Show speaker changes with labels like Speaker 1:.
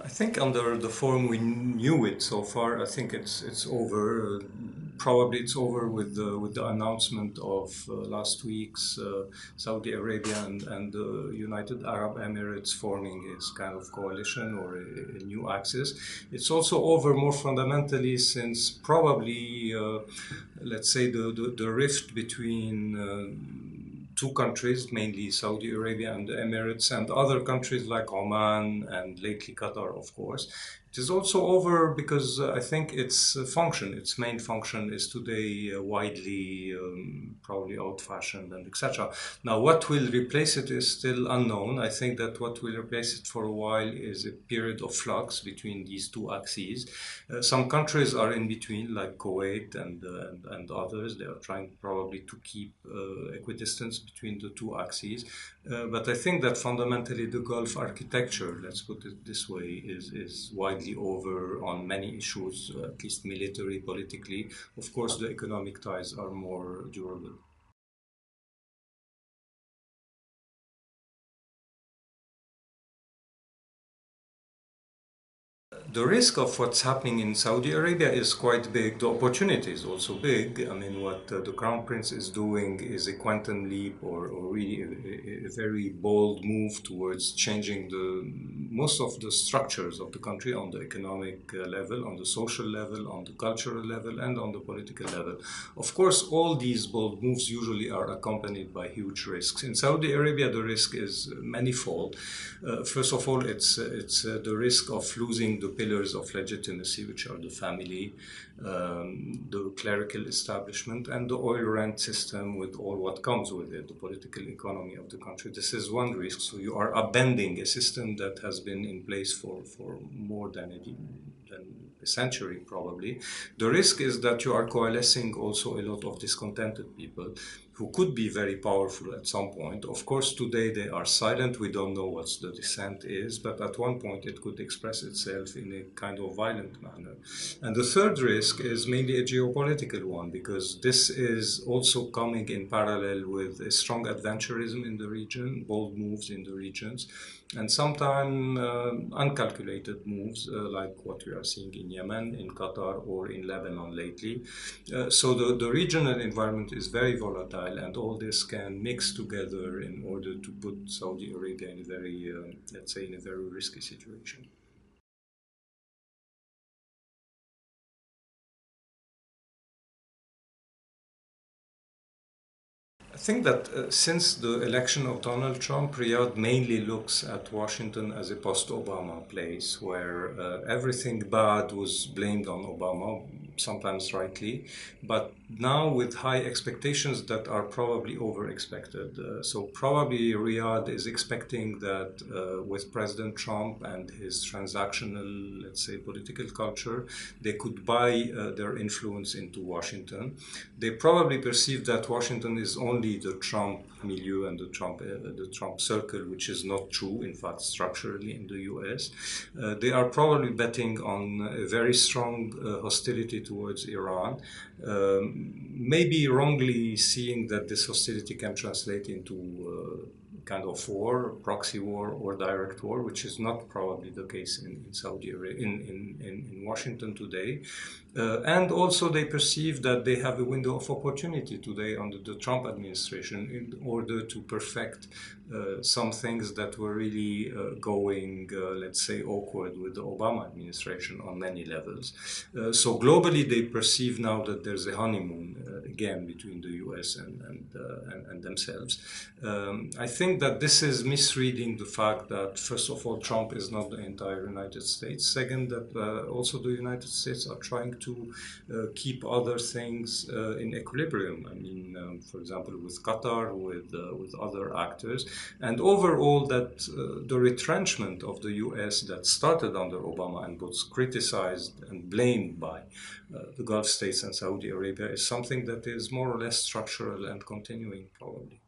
Speaker 1: I think under the form we knew it so far, I think it's over. Probably it's over with the announcement of last week's Saudi Arabia and the United Arab Emirates forming its kind of coalition or a new axis. It's also over more fundamentally since probably let's say the rift between two countries, mainly Saudi Arabia and the Emirates, and other countries like Oman and lately Qatar, of course. It is also over because I think its main function is today widely probably old-fashioned and etc. Now, what will replace it is still unknown. I think that what will replace it for a while is a period of flux between these two axes. Some countries are in between, like Kuwait and others. They are trying probably to keep equidistance between the two axes. But I think that fundamentally the Gulf architecture, let's put it this way, is widely over on many issues, at least military, politically. Of course, the economic ties are more durable. The risk of what's happening in Saudi Arabia is quite big. The opportunity is also big. I mean, what the Crown Prince is doing is a quantum leap or really a very bold move towards changing most of the structures of the country on the economic level, on the social level, on the cultural level, and on the political level. Of course, all these bold moves usually are accompanied by huge risks. In Saudi Arabia, the risk is manifold. First of all, it's the risk of losing the pillars of legitimacy, which are the family, the clerical establishment, and the oil rent system with all what comes with it, the political economy of the country. This is one risk. So you are upending a system that has been in place for more than a century, probably. The risk is that you are coalescing also a lot of discontented people who could be very powerful at some point. Of course, today they are silent. We don't know what the dissent is, but at one point it could express itself in a kind of violent manner. And the third risk is mainly a geopolitical one, because this is also coming in parallel with a strong adventurism in the region, bold moves in the regions, and sometimes uncalculated moves like what we are seeing in Yemen, in Qatar, or in Lebanon lately. So the regional environment is very volatile, and all this can mix together in order to put Saudi Arabia in a very, let's say, in a very risky situation. I think that since the election of Donald Trump, Riyadh mainly looks at Washington as a post-Obama place where everything bad was blamed on Obama, sometimes rightly, but now with high expectations that are probably over-expected. So probably Riyadh is expecting that with President Trump and his transactional, let's say, political culture, they could buy their influence into Washington. They probably perceive that Washington is only the Trump milieu and the Trump circle, which is not true, in fact, structurally in the US. They are probably betting on a very strong hostility towards Iran, maybe wrongly seeing that this hostility can translate into kind of war, proxy war, or direct war, which is not probably the case in Saudi Arabia, in Washington today. And also, they perceive that they have a window of opportunity today under the Trump administration in order to perfect some things that were really going, let's say, awkward with the Obama administration on many levels. So globally, they perceive now that there's a honeymoon again between the US and themselves. I think that this is misreading the fact that, first of all, Trump is not the entire United States. Second, that also the United States are trying to keep other things in equilibrium. I mean, for example, with Qatar, with other actors, and overall that the retrenchment of the U.S. that started under Obama and was criticized and blamed by the Gulf states and Saudi Arabia is something that is more or less structural and continuing, probably.